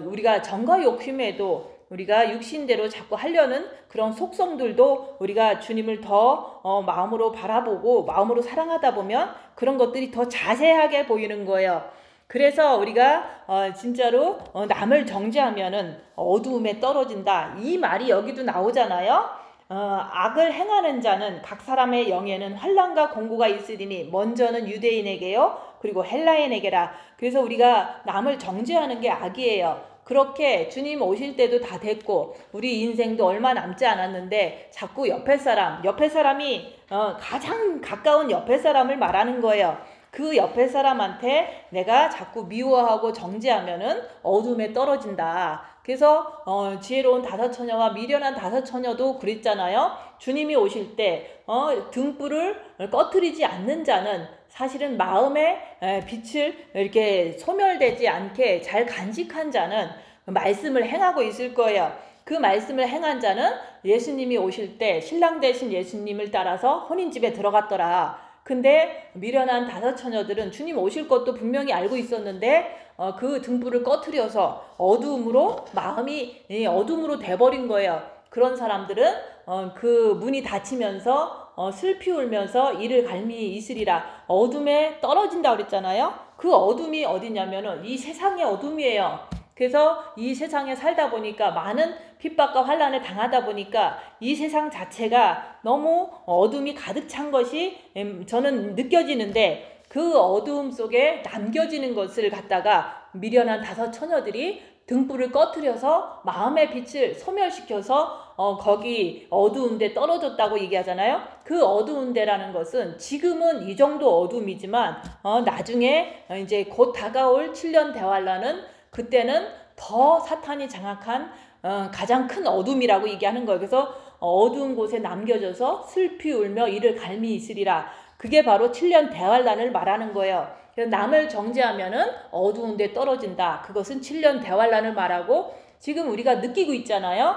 A: 우리가 정과 욕심에도 우리가 육신대로 자꾸 하려는 그런 속성들도 우리가 주님을 더 마음으로 바라보고 마음으로 사랑하다 보면 그런 것들이 더 자세하게 보이는 거예요. 그래서 우리가 진짜로 남을 정죄하면은 어두움에 떨어진다. 이 말이 여기도 나오잖아요. 악을 행하는 자는 각 사람의 영에는 환난과 공고가 있으리니 먼저는 유대인에게요 그리고 헬라인에게라. 그래서 우리가 남을 정죄하는 게 악이에요. 그렇게 주님 오실 때도 다 됐고 우리 인생도 얼마 남지 않았는데 자꾸 옆에 사람이 가장 가까운 옆에 사람을 말하는 거예요. 그 옆에 사람한테 내가 자꾸 미워하고 정죄하면은 어둠에 떨어진다. 그래서 지혜로운 다섯 처녀와 미련한 다섯 처녀도 그랬잖아요. 주님이 오실 때 등불을 꺼트리지 않는 자는 사실은 마음의 빛을 이렇게 소멸되지 않게 잘 간직한 자는 말씀을 행하고 있을 거예요. 그 말씀을 행한 자는 예수님이 오실 때 신랑 되신 예수님을 따라서 혼인집에 들어갔더라. 근데 미련한 다섯 처녀들은 주님 오실 것도 분명히 알고 있었는데 그 등불을 꺼트려서 마음이 어둠으로 돼버린 거예요. 그런 사람들은 그 문이 닫히면서 슬피 울면서 이를 갈미 있으리라. 어둠에 떨어진다 그랬잖아요. 그 어둠이 어디냐면은 이 세상의 어둠이에요. 그래서 이 세상에 살다 보니까 많은 핍박과 환난을 당하다 보니까 이 세상 자체가 너무 어둠이 가득 찬 것이 저는 느껴지는데 그 어두움 속에 남겨지는 것을 갖다가 미련한 다섯 처녀들이 등불을 꺼트려서 마음의 빛을 소멸시켜서 거기 어두운 데 떨어졌다고 얘기하잖아요. 그 어두운 데라는 것은 지금은 이 정도 어둠이지만 나중에 이제 곧 다가올 7년 대환란은 그때는 더 사탄이 장악한 가장 큰 어둠이라고 얘기하는 거예요. 그래서 어두운 곳에 남겨져서 슬피 울며 이를 갈미 있으리라. 그게 바로 7년 대환란을 말하는 거예요. 그래서 남을 정죄하면은 어두운 데 떨어진다. 그것은 7년 대환란을 말하고 지금 우리가 느끼고 있잖아요.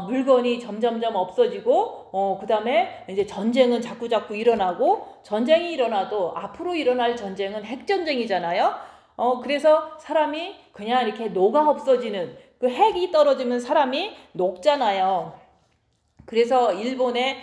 A: 물건이 점점점 없어지고 그 다음에 이제 전쟁은 자꾸자꾸 일어나고 전쟁이 일어나도 앞으로 일어날 전쟁은 핵전쟁이잖아요. 그래서 사람이 그냥 이렇게 녹아 없어지는 그 핵이 떨어지면 사람이 녹잖아요. 그래서 일본에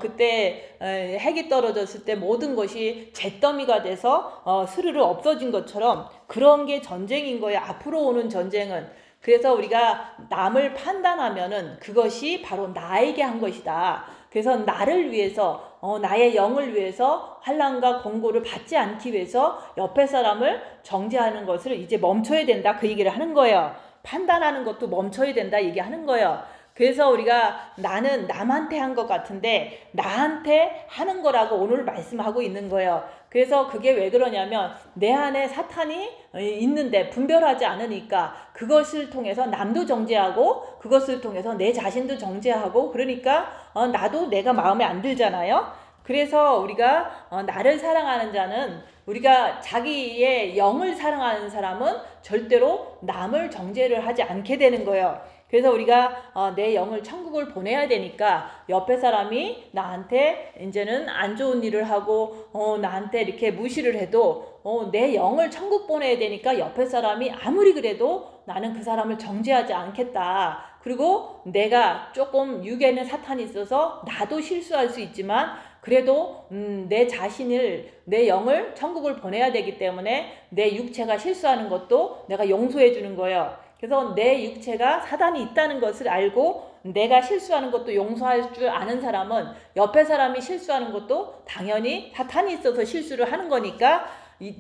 A: 그때 핵이 떨어졌을 때 모든 것이 잿더미가 돼서 스르르 없어진 것처럼 그런 게 전쟁인 거예요. 앞으로 오는 전쟁은. 그래서 우리가 남을 판단하면은 그것이 바로 나에게 한 것이다. 그래서 나를 위해서 나의 영을 위해서 환난과 공고를 받지 않기 위해서 옆에 사람을 정죄하는 것을 이제 멈춰야 된다. 그 얘기를 하는 거예요. 판단하는 것도 멈춰야 된다 얘기하는 거예요. 그래서 우리가 나는 남한테 한 것 같은데 나한테 하는 거라고 오늘 말씀하고 있는 거예요. 그래서 그게 왜 그러냐면 내 안에 사탄이 있는데 분별하지 않으니까 그것을 통해서 남도 정죄하고 그것을 통해서 내 자신도 정죄하고 그러니까 나도 내가 마음에 안 들잖아요. 그래서 우리가 나를 사랑하는 자는 우리가 자기의 영을 사랑하는 사람은 절대로 남을 정죄를 하지 않게 되는 거예요. 그래서 우리가 내 영을 천국을 보내야 되니까 옆에 사람이 나한테 이제는 안 좋은 일을 하고 나한테 이렇게 무시를 해도 내 영을 천국 보내야 되니까 옆에 사람이 아무리 그래도 나는 그 사람을 정죄하지 않겠다. 그리고 내가 조금 육에는 사탄이 있어서 나도 실수할 수 있지만 그래도 내 자신을, 내 영을 천국을 보내야 되기 때문에 내 육체가 실수하는 것도 내가 용서해 주는 거예요. 그래서 내 육체가 사단이 있다는 것을 알고 내가 실수하는 것도 용서할 줄 아는 사람은 옆에 사람이 실수하는 것도 당연히 사탄이 있어서 실수를 하는 거니까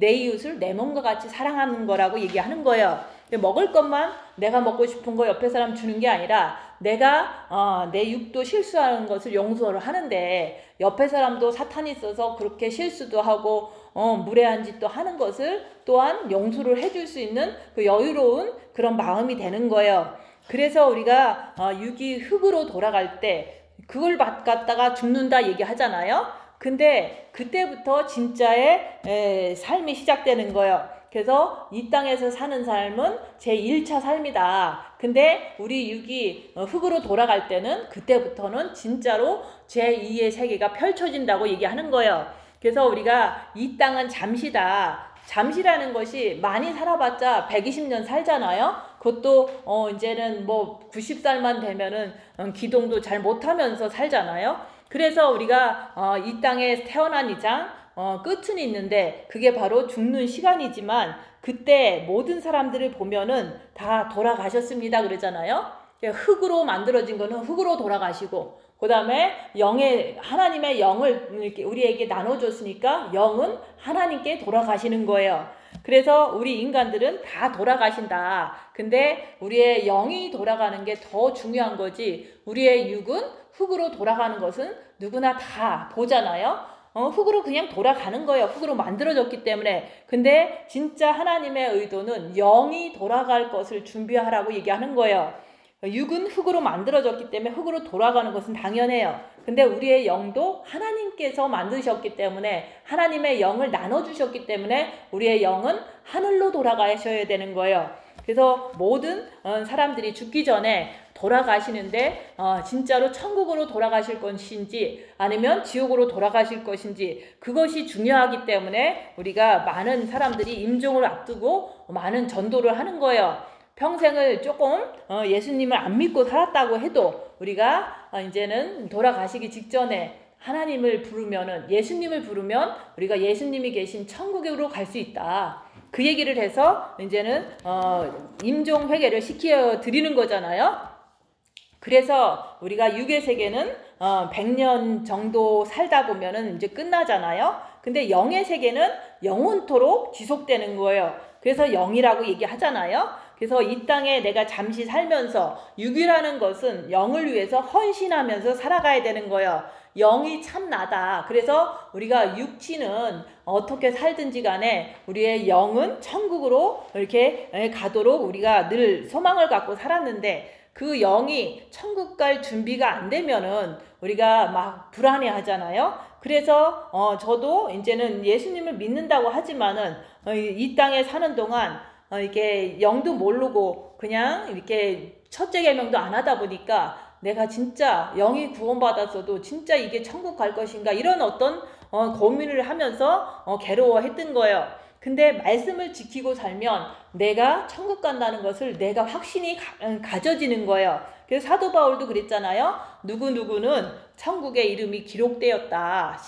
A: 내 이웃을 내 몸과 같이 사랑하는 거라고 얘기하는 거예요. 먹을 것만 내가 먹고 싶은 거 옆에 사람 주는 게 아니라 내가 내 육도 실수하는 것을 용서를 하는데 옆에 사람도 사탄이 있어서 그렇게 실수도 하고 무례한 짓도 하는 것을 또한 용서를 해줄 수 있는 그 여유로운 그런 마음이 되는 거예요. 그래서 우리가 육이 흙으로 돌아갈 때 그걸 갖다가 죽는다 얘기하잖아요. 근데 그때부터 진짜의 삶이 시작되는 거예요. 그래서 이 땅에서 사는 삶은 제1차 삶이다. 근데 우리 육이 흙으로 돌아갈 때는 그때부터는 진짜로 제2의 세계가 펼쳐진다고 얘기하는 거예요. 그래서 우리가 이 땅은 잠시다. 잠시라는 것이 많이 살아봤자 120년 살잖아요. 그것도 이제는 뭐 90살만 되면은 기동도 잘 못하면서 살잖아요. 그래서 우리가 이 땅에 태어난 이상 끝은 있는데 그게 바로 죽는 시간이지만 그때 모든 사람들을 보면은 다 돌아가셨습니다 그러잖아요. 흙으로 만들어진 거는 흙으로 돌아가시고 그 다음에 하나님의 영을 이렇게 우리에게 나눠줬으니까 영은 하나님께 돌아가시는 거예요. 그래서 우리 인간들은 다 돌아가신다. 근데 우리의 영이 돌아가는 게 더 중요한 거지. 우리의 육은 흙으로 돌아가는 것은 누구나 다 보잖아요. 흙으로 그냥 돌아가는 거예요. 흙으로 만들어졌기 때문에. 근데 진짜 하나님의 의도는 영이 돌아갈 것을 준비하라고 얘기하는 거예요. 육은 흙으로 만들어졌기 때문에 흙으로 돌아가는 것은 당연해요. 근데 우리의 영도 하나님께서 만드셨기 때문에 하나님의 영을 나눠주셨기 때문에 우리의 영은 하늘로 돌아가셔야 되는 거예요. 그래서 모든 사람들이 죽기 전에 돌아가시는데 진짜로 천국으로 돌아가실 것인지 아니면 지옥으로 돌아가실 것인지 그것이 중요하기 때문에 우리가 많은 사람들이 임종을 앞두고 많은 전도를 하는 거예요. 평생을 조금 예수님을 안 믿고 살았다고 해도 우리가 이제는 돌아가시기 직전에 하나님을 부르면은 예수님을 부르면 우리가 예수님이 계신 천국으로 갈 수 있다. 그 얘기를 해서 이제는 임종 회개를 시켜 드리는 거잖아요. 그래서 우리가 육의 세계는 100년 정도 살다 보면은 이제 끝나잖아요. 근데 영의 세계는 영원토록 지속되는 거예요. 그래서 영이라고 얘기하잖아요. 그래서 이 땅에 내가 잠시 살면서 육이라는 것은 영을 위해서 헌신하면서 살아가야 되는 거예요. 영이 참 나다. 그래서 우리가 육치는 어떻게 살든지 간에 우리의 영은 천국으로 이렇게 가도록 우리가 늘 소망을 갖고 살았는데 그 영이 천국 갈 준비가 안 되면은 우리가 막 불안해 하잖아요. 그래서 저도 이제는 예수님을 믿는다고 하지만은 이 땅에 사는 동안 이렇게 영도 모르고 그냥 이렇게 첫째 계명도 안 하다 보니까 내가 진짜 영이 구원받았어도 진짜 이게 천국 갈 것인가 이런 어떤 고민을 하면서 괴로워했던 거예요. 근데 말씀을 지키고 살면 내가 천국 간다는 것을 내가 확신이 가져지는 거예요. 그래서 사도 바울도 그랬잖아요. 누구누구는 천국의 이름이 기록되었다.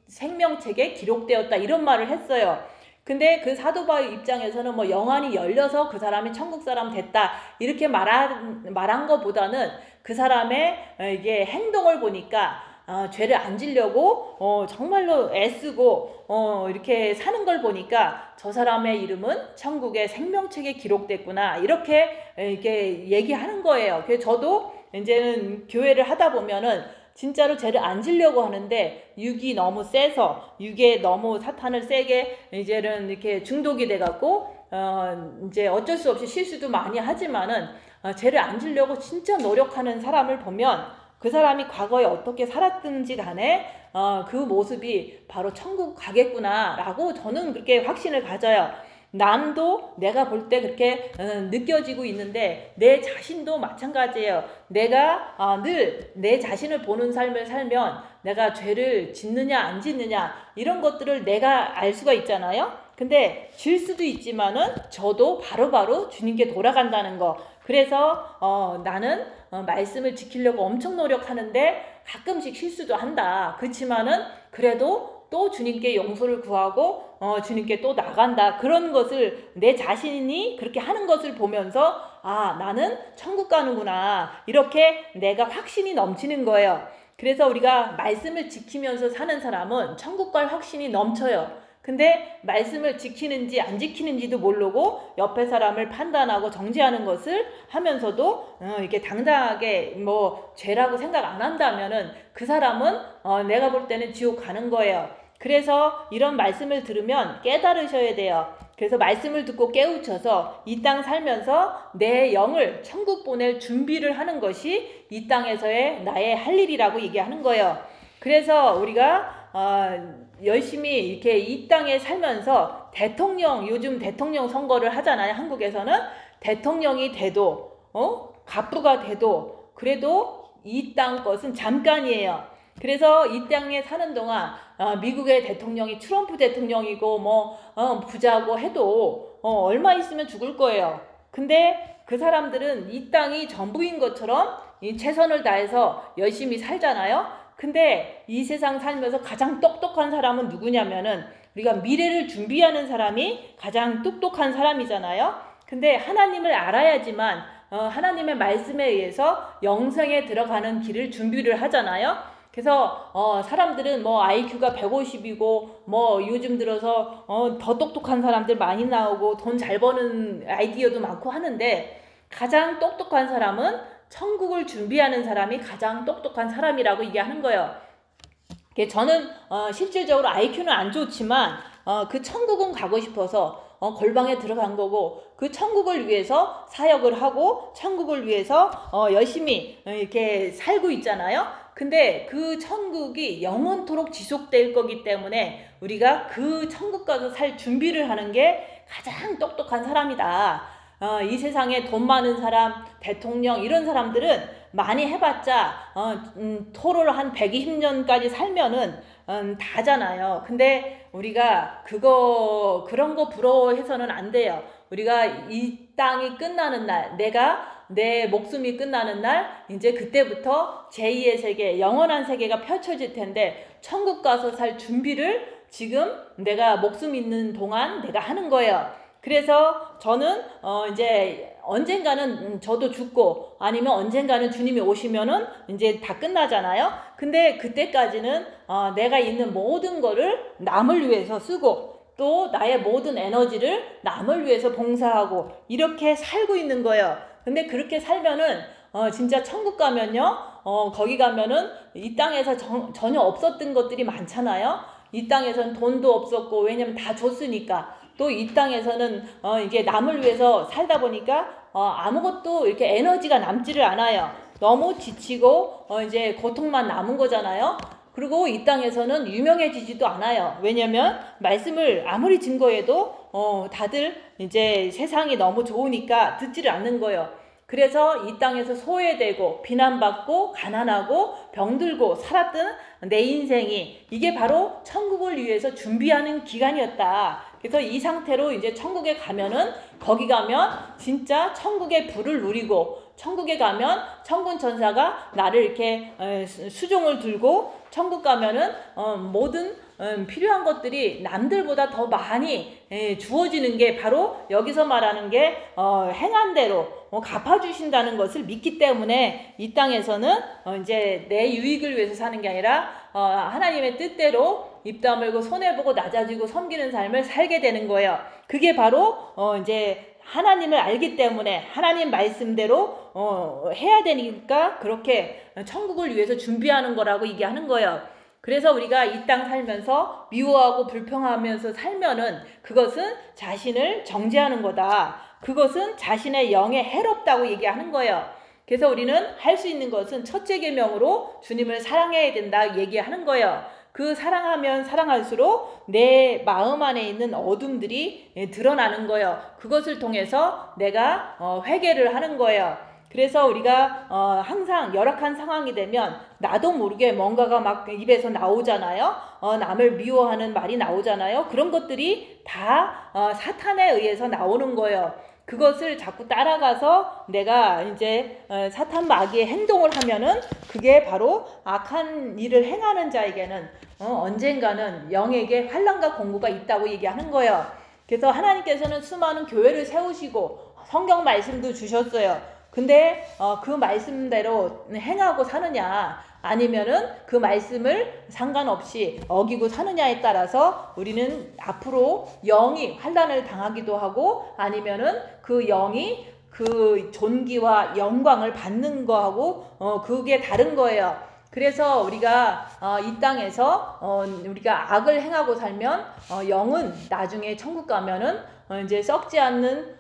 A: 생명책에 기록되었다. 이런 말을 했어요. 근데 그 사도 바울 입장에서는 뭐 영안이 열려서 그 사람이 천국 사람 됐다. 이렇게 말한 것보다는 그 사람의 이게 행동을 보니까 죄를 안 지려고 정말로 애쓰고 이렇게 사는 걸 보니까 저 사람의 이름은 천국의 생명책에 기록됐구나 이렇게 얘기하는 거예요. 그래서 저도 이제는 교회를 하다 보면은 진짜로 죄를 안 지려고 하는데 육이 너무 세서 육에 너무 사탄을 세게 이제는 이렇게 중독이 돼갖고 이제 어쩔 수 없이 실수도 많이 하지만은 죄를 안 지려고 진짜 노력하는 사람을 보면 그 사람이 과거에 어떻게 살았든지 간에 그 모습이 바로 천국 가겠구나 라고 저는 그렇게 확신을 가져요. 남도 내가 볼 때 그렇게 느껴지고 있는데 내 자신도 마찬가지예요. 내가 늘 내 자신을 보는 삶을 살면 내가 죄를 짓느냐 안 짓느냐 이런 것들을 내가 알 수가 있잖아요. 근데 질 수도 있지만은 저도 바로바로 주님께 돌아간다는 거. 그래서 나는 말씀을 지키려고 엄청 노력하는데 가끔씩 실수도 한다. 그렇지만은 그래도 또 주님께 용서를 구하고 주님께 또 나간다. 그런 것을 내 자신이 그렇게 하는 것을 보면서 아, 나는 천국 가는구나. 이렇게 내가 확신이 넘치는 거예요. 그래서 우리가 말씀을 지키면서 사는 사람은 천국 갈 확신이 넘쳐요. 근데 말씀을 지키는지 안 지키는지도 모르고 옆에 사람을 판단하고 정죄하는 것을 하면서도 이렇게 당당하게 뭐 죄라고 생각 안 한다면은 그 사람은 내가 볼 때는 지옥 가는 거예요. 그래서 이런 말씀을 들으면 깨달으셔야 돼요. 그래서 말씀을 듣고 깨우쳐서 이 땅 살면서 내 영을 천국 보낼 준비를 하는 것이 이 땅에서의 나의 할 일이라고 얘기하는 거예요. 그래서 우리가 열심히 이렇게 이 땅에 살면서 요즘 대통령 선거를 하잖아요. 한국에서는 대통령이 돼도 갑부가 돼도 그래도 이 땅 것은 잠깐이에요. 그래서 이 땅에 사는 동안 미국의 대통령이 트럼프 대통령이고 뭐 부자고 해도 얼마 있으면 죽을 거예요. 근데 그 사람들은 이 땅이 전부인 것처럼 최선을 다해서 열심히 살잖아요. 근데 이 세상 살면서 가장 똑똑한 사람은 누구냐면은 우리가 미래를 준비하는 사람이 가장 똑똑한 사람이잖아요. 근데 하나님을 알아야지만 하나님의 말씀에 의해서 영생에 들어가는 길을 준비를 하잖아요. 그래서 사람들은 뭐 IQ가 150이고 뭐 요즘 들어서 더 똑똑한 사람들 많이 나오고 돈 잘 버는 아이디어도 많고 하는데 가장 똑똑한 사람은 천국을 준비하는 사람이 가장 똑똑한 사람이라고 얘기하는 거예요. 저는 실질적으로 IQ는 안 좋지만 그 천국은 가고 싶어서 골방에 들어간 거고 그 천국을 위해서 사역을 하고 천국을 위해서 열심히 이렇게 살고 있잖아요. 근데 그 천국이 영원토록 지속될 거기 때문에 우리가 그 천국 가서 살 준비를 하는 게 가장 똑똑한 사람이다. 이 세상에 돈 많은 사람, 대통령 이런 사람들은 많이 해봤자 토를 한 120년까지 살면은 다잖아요. 근데 우리가 그런 거 부러워해서는 안 돼요. 우리가 이 땅이 끝나는 날, 내 목숨이 끝나는 날 이제 그때부터 제2의 세계, 영원한 세계가 펼쳐질 텐데 천국 가서 살 준비를 지금 내가 목숨 있는 동안 내가 하는 거예요. 그래서 저는 이제 언젠가는 저도 죽고 아니면 언젠가는 주님이 오시면은 이제 다 끝나잖아요. 근데 그때까지는 내가 있는 모든 거를 남을 위해서 쓰고 또 나의 모든 에너지를 남을 위해서 봉사하고 이렇게 살고 있는 거예요. 근데 그렇게 살면은 진짜 천국 가면요 거기 가면은 이 땅에서 전혀 없었던 것들이 많잖아요. 이 땅에서는 돈도 없었고 왜냐면 다 줬으니까. 또 이 땅에서는 이게 남을 위해서 살다 보니까 아무것도 이렇게 에너지가 남지를 않아요. 너무 지치고 이제 고통만 남은 거잖아요. 그리고 이 땅에서는 유명해지지도 않아요. 왜냐면 말씀을 아무리 증거해도 다들 이제 세상이 너무 좋으니까 듣지를 않는 거예요. 그래서 이 땅에서 소외되고 비난받고 가난하고 병들고 살았던 내 인생이 이게 바로 천국을 위해서 준비하는 기간이었다. 그래서 이 상태로 이제 천국에 가면은 거기 가면 진짜 천국의 불을 누리고 천국에 가면 천군 천사가 나를 이렇게 수종을 들고 천국 가면은 모든 필요한 것들이 남들보다 더 많이 주어지는 게 바로 여기서 말하는 게 행한 대로 갚아주신다는 것을 믿기 때문에 이 땅에서는 이제 내 유익을 위해서 사는 게 아니라 하나님의 뜻대로 입 다물고 손해보고 낮아지고 섬기는 삶을 살게 되는 거예요. 그게 바로 이제 하나님을 알기 때문에 하나님 말씀대로 해야 되니까 그렇게 천국을 위해서 준비하는 거라고 얘기하는 거예요. 그래서 우리가 이 땅 살면서 미워하고 불평하면서 살면은 그것은 자신을 정죄하는 거다. 그것은 자신의 영에 해롭다고 얘기하는 거예요. 그래서 우리는 할 수 있는 것은 첫째 계명으로 주님을 사랑해야 된다 얘기하는 거예요. 그 사랑하면 사랑할수록 내 마음 안에 있는 어둠들이 드러나는 거예요. 그것을 통해서 내가 회개를 하는 거예요. 그래서 우리가 항상 열악한 상황이 되면 나도 모르게 뭔가가 막 입에서 나오잖아요. 남을 미워하는 말이 나오잖아요. 그런 것들이 다 사탄에 의해서 나오는 거예요. 그것을 자꾸 따라가서 내가 이제 사탄 마귀의 행동을 하면은 그게 바로 악한 일을 행하는 자에게는 언젠가는 영에게 환난과 공고가 있다고 얘기하는 거예요. 그래서 하나님께서는 수많은 교회를 세우시고 성경 말씀도 주셨어요. 근데 그 말씀대로 행하고 사느냐 아니면은 그 말씀을 상관없이 어기고 사느냐에 따라서 우리는 앞으로 영이 환난을 당하기도 하고 아니면은 그 영이 그 존귀와 영광을 받는 거하고 그게 다른 거예요. 그래서 우리가 이 땅에서 우리가 악을 행하고 살면 영은 나중에 천국 가면은 이제 썩지 않는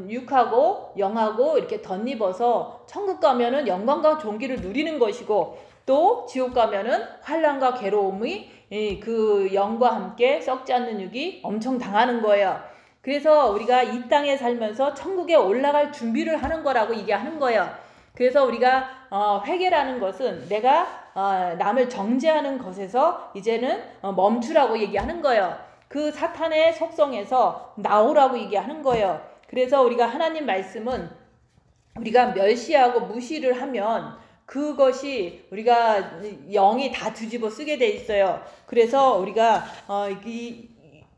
A: 육하고 영하고 이렇게 덧입어서 천국 가면은 영광과 존귀를 누리는 것이고 또 지옥 가면은 환난과 괴로움이 그 영과 함께 썩지 않는 육이 엄청 당하는 거예요. 그래서 우리가 이 땅에 살면서 천국에 올라갈 준비를 하는 거라고 얘기하는 거예요. 그래서 우리가 회개라는 것은 내가 남을 정죄하는 것에서 이제는 멈추라고 얘기하는 거예요. 그 사탄의 속성에서 나오라고 얘기하는 거예요. 그래서 우리가 하나님 말씀은 우리가 멸시하고 무시를 하면 그것이 우리가 영이 다 뒤집어 쓰게 돼 있어요. 그래서 우리가 이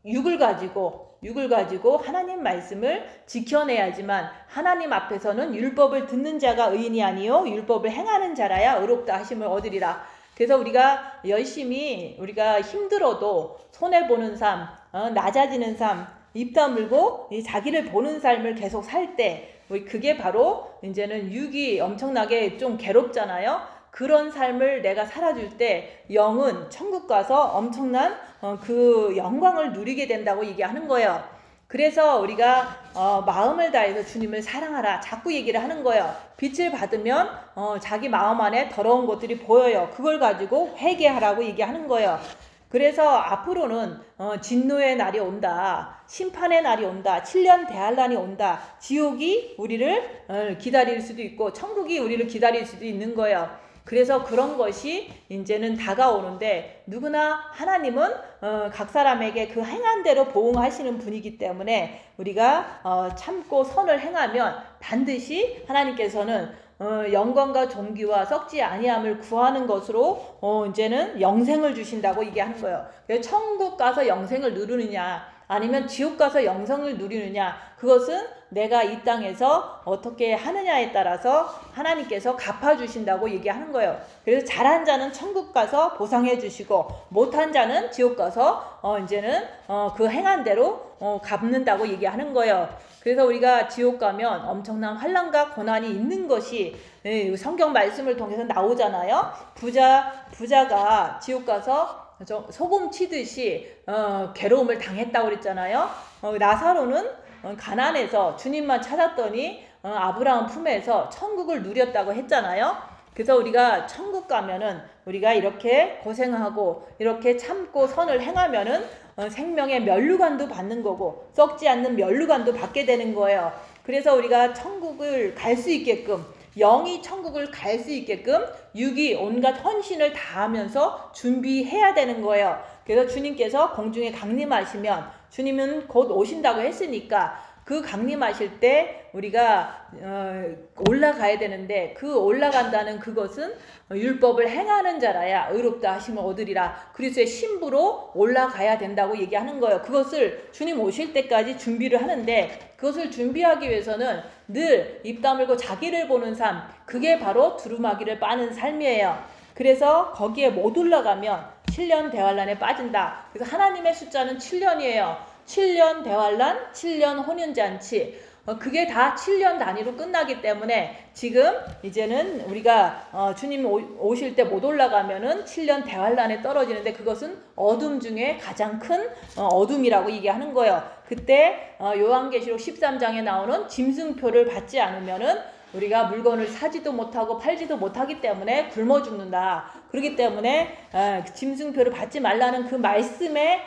A: 육을 가지고 하나님 말씀을 지켜내야지만 하나님 앞에서는 율법을 듣는 자가 의인이 아니요 율법을 행하는 자라야 의롭다 하심을 얻으리라. 그래서 우리가 열심히 우리가 힘들어도 손해보는 삶, 낮아지는 삶, 입 다물고 자기를 보는 삶을 계속 살 때 그게 바로 이제는 육이 엄청나게 좀 괴롭잖아요. 그런 삶을 내가 살아줄 때 영은 천국 가서 엄청난 그 영광을 누리게 된다고 얘기하는 거예요. 그래서 우리가 마음을 다해서 주님을 사랑하라 자꾸 얘기를 하는 거예요. 빛을 받으면 자기 마음 안에 더러운 것들이 보여요. 그걸 가지고 회개하라고 얘기하는 거예요. 그래서 앞으로는 진노의 날이 온다. 심판의 날이 온다. 7년 대환란이 온다. 지옥이 우리를 기다릴 수도 있고 천국이 우리를 기다릴 수도 있는 거예요. 그래서 그런 것이 이제는 다가오는데 누구나 하나님은 각 사람에게 그 행한 대로 보응하시는 분이기 때문에 우리가 참고 선을 행하면 반드시 하나님께서는 영광과 존귀와 썩지 아니함을 구하는 것으로 이제는 영생을 주신다고 얘기하는 거예요. 그래서 천국 가서 영생을 누리느냐 아니면 지옥 가서 영생을 누리느냐 그것은 내가 이 땅에서 어떻게 하느냐에 따라서 하나님께서 갚아주신다고 얘기하는 거예요. 그래서 잘한 자는 천국 가서 보상해 주시고 못한 자는 지옥 가서 이제는 그 행한 대로 갚는다고 얘기하는 거예요. 그래서 우리가 지옥 가면 엄청난 환난과 고난이 있는 것이 성경 말씀을 통해서 나오잖아요. 부자가 지옥 가서 소금 치듯이 괴로움을 당했다고 그랬잖아요. 나사로는 가난해서 주님만 찾았더니 아브라함 품에서 천국을 누렸다고 했잖아요. 그래서 우리가 천국 가면은 우리가 이렇게 고생하고 이렇게 참고 선을 행하면은 생명의 면류관도 받는 거고 썩지 않는 면류관도 받게 되는 거예요. 그래서 우리가 천국을 갈 수 있게끔 영이 천국을 갈 수 있게끔 육이 온갖 헌신을 다하면서 준비해야 되는 거예요. 그래서 주님께서 공중에 강림하시면 주님은 곧 오신다고 했으니까 그 강림하실 때 우리가 올라가야 되는데 그 올라간다는 그것은 율법을 행하는 자라야 의롭다 하심을 얻으리라. 그리스도의 신부로 올라가야 된다고 얘기하는 거예요. 그것을 주님 오실 때까지 준비를 하는데 그것을 준비하기 위해서는 늘 입 다물고 자기를 보는 삶 그게 바로 두루마기를 빠는 삶이에요. 그래서 거기에 못 올라가면 7년 대환란에 빠진다. 그래서 하나님의 숫자는 7년이에요. 7년 대환란, 7년 혼인잔치 그게 다 7년 단위로 끝나기 때문에 지금 이제는 우리가 주님 오실 때 못 올라가면은 7년 대환란에 떨어지는데 그것은 어둠 중에 가장 큰 어둠이라고 얘기하는 거예요. 그때 요한계시록 13장에 나오는 짐승표를 받지 않으면은 우리가 물건을 사지도 못하고 팔지도 못하기 때문에 굶어 죽는다. 그렇기 때문에 짐승표를 받지 말라는 그 말씀에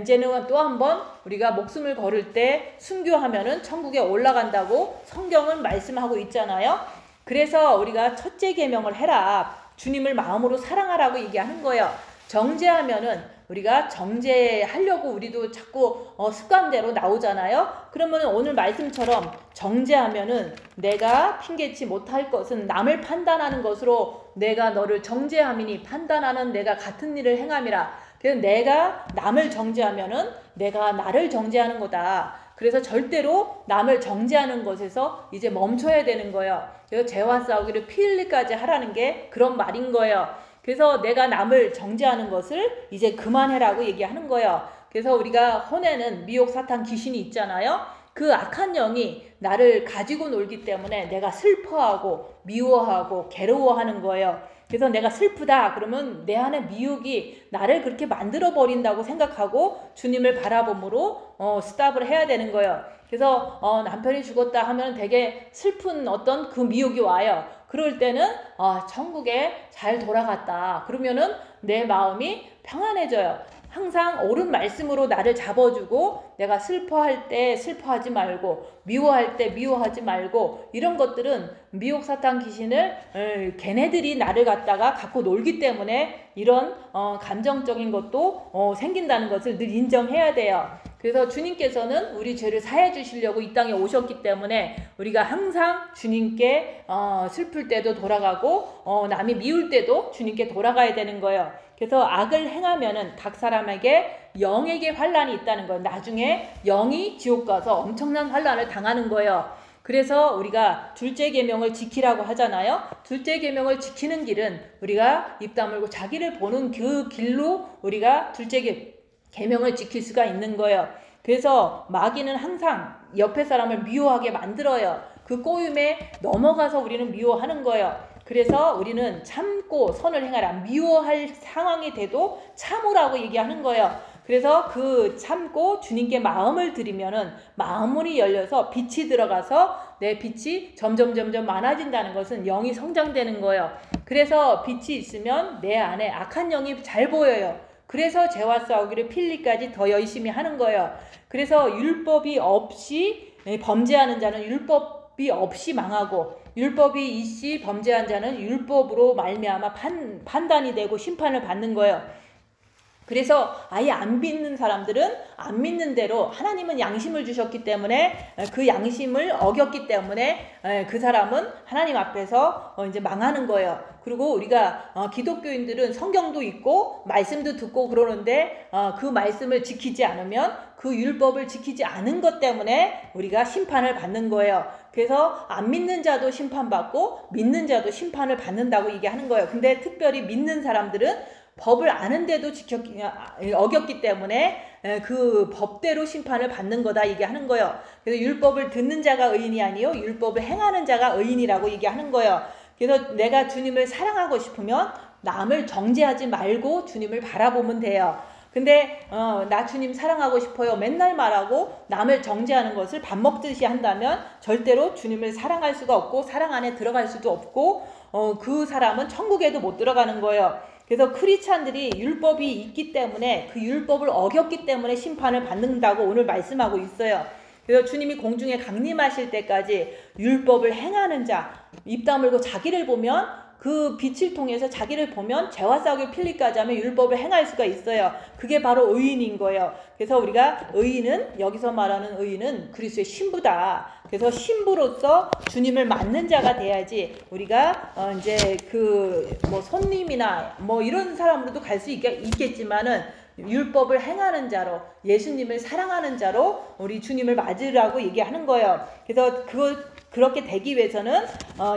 A: 이제는 또 한번 우리가 목숨을 걸을 때 순교하면은 천국에 올라간다고 성경은 말씀하고 있잖아요. 그래서 우리가 첫째 계명을 해라. 주님을 마음으로 사랑하라고 얘기하는 거예요. 정죄하면은 우리가 정죄하려고 우리도 자꾸 습관대로 나오잖아요. 그러면 오늘 말씀처럼 정죄하면은 내가 핑계치 못할 것은 남을 판단하는 것으로 내가 너를 정죄함이니 판단하는 내가 같은 일을 행함이라. 그래서 내가 남을 정죄하면은 내가 나를 정죄하는 거다. 그래서 절대로 남을 정죄하는 것에서 이제 멈춰야 되는 거예요. 그래서 죄와 싸우기를 피 흘리까지 하라는 게 그런 말인 거예요. 그래서 내가 남을 정죄하는 것을 이제 그만해라고 얘기하는 거예요. 그래서 우리가 혼에는 미혹, 사탄, 귀신이 있잖아요. 그 악한 영이 나를 가지고 놀기 때문에 내가 슬퍼하고 미워하고 괴로워하는 거예요. 그래서 내가 슬프다 그러면 내 안에 미혹이 나를 그렇게 만들어 버린다고 생각하고 주님을 바라봄으로 스탑을 해야 되는 거예요. 그래서 남편이 죽었다 하면 되게 슬픈 어떤 그 미혹이 와요. 그럴 때는 천국에 잘 돌아갔다 그러면은 내 마음이 평안해져요. 항상 옳은 말씀으로 나를 잡아주고 내가 슬퍼할 때 슬퍼하지 말고 미워할 때 미워하지 말고 이런 것들은 미혹, 사탄, 귀신을 걔네들이 나를 갖고 놀기 때문에 이런 감정적인 것도 생긴다는 것을 늘 인정해야 돼요. 그래서 주님께서는 우리 죄를 사해 주시려고 이 땅에 오셨기 때문에 우리가 항상 주님께 슬플 때도 돌아가고 남이 미울 때도 주님께 돌아가야 되는 거예요. 그래서 악을 행하면은 각 사람에게 영에게 환란이 있다는 거예요. 나중에 영이 지옥 가서 엄청난 환란을 당하는 거예요. 그래서 우리가 둘째 계명을 지키라고 하잖아요. 둘째 계명을 지키는 길은 우리가 입 다물고 자기를 보는 그 길로 우리가 둘째 계명을 지킬 수가 있는 거예요. 그래서 마귀는 항상 옆에 사람을 미워하게 만들어요. 그 꼬임에 넘어가서 우리는 미워하는 거예요. 그래서 우리는 참고 선을 행하라. 미워할 상황이 돼도 참으라고 얘기하는 거예요. 그래서 그 참고 주님께 마음을 드리면은 마음문이 열려서 빛이 들어가서 내 빛이 점점 많아진다는 것은 영이 성장되는 거예요. 그래서 빛이 있으면 내 안에 악한 영이 잘 보여요. 그래서 죄와 싸우기를 필리까지 더 열심히 하는 거예요. 그래서 율법이 없이 범죄하는 자는 율법이 없이 망하고 율법이 있이 범죄한 자는 율법으로 말미암아 판단이 되고 심판을 받는 거예요. 그래서 아예 안 믿는 사람들은 안 믿는 대로 하나님은 양심을 주셨기 때문에 그 양심을 어겼기 때문에 그 사람은 하나님 앞에서 이제 망하는 거예요. 그리고 우리가 기독교인들은 성경도 읽고 말씀도 듣고 그러는데 그 말씀을 지키지 않으면 그 율법을 지키지 않은 것 때문에 우리가 심판을 받는 거예요. 그래서 안 믿는 자도 심판받고 믿는 자도 심판을 받는다고 얘기하는 거예요. 근데 특별히 믿는 사람들은 법을 아는데도 어겼기 때문에 그 법대로 심판을 받는 거다 얘기하는 거예요. 그래서 율법을 듣는 자가 의인이 아니요 율법을 행하는 자가 의인이라고 얘기하는 거예요. 그래서 내가 주님을 사랑하고 싶으면 남을 정죄하지 말고 주님을 바라보면 돼요. 근데 나 주님 사랑하고 싶어요 맨날 말하고 남을 정죄하는 것을 밥 먹듯이 한다면 절대로 주님을 사랑할 수가 없고 사랑 안에 들어갈 수도 없고 그 사람은 천국에도 못 들어가는 거예요. 그래서 크리스찬들이 율법이 있기 때문에 그 율법을 어겼기 때문에 심판을 받는다고 오늘 말씀하고 있어요. 그래서 주님이 공중에 강림하실 때까지 율법을 행하는 자, 입 다물고 자기를 보면 그 빛을 통해서 자기를 보면 죄와 싸우기 필리까지 하면 율법을 행할 수가 있어요. 그게 바로 의인인 거예요. 그래서 우리가 의인은 여기서 말하는 의인은 그리스도의 신부다. 그래서 신부로서 주님을 맞는 자가 돼야지 우리가 이제 그 뭐 손님이나 뭐 이런 사람으로도 갈 수 있겠지만은 율법을 행하는 자로 예수님을 사랑하는 자로 우리 주님을 맞으라고 얘기하는 거예요. 그래서 그렇게 되기 위해서는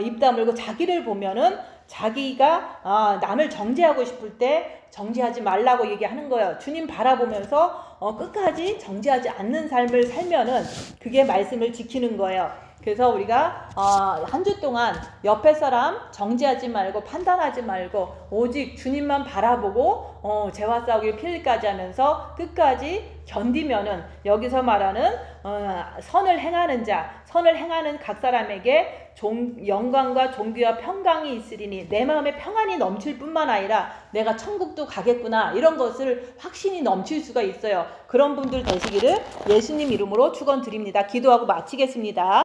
A: 입 다물고 자기를 보면은 자기가 남을 정죄하고 싶을 때 정죄하지 말라고 얘기하는 거예요. 주님 바라보면서 끝까지 정죄하지 않는 삶을 살면은 그게 말씀을 지키는 거예요. 그래서 우리가 한 주 동안 옆에 사람 정죄하지 말고 판단하지 말고 오직 주님만 바라보고 죄와 싸우기를 필리까지 하면서 끝까지 견디면은 여기서 말하는 선을 행하는 자, 선을 행하는 각 사람에게 영광과 존귀와 평강이 있으리니 내 마음에 평안이 넘칠 뿐만 아니라 내가 천국도 가겠구나 이런 것을 확신이 넘칠 수가 있어요. 그런 분들 되시기를 예수님 이름으로 축원드립니다. 기도하고 마치겠습니다.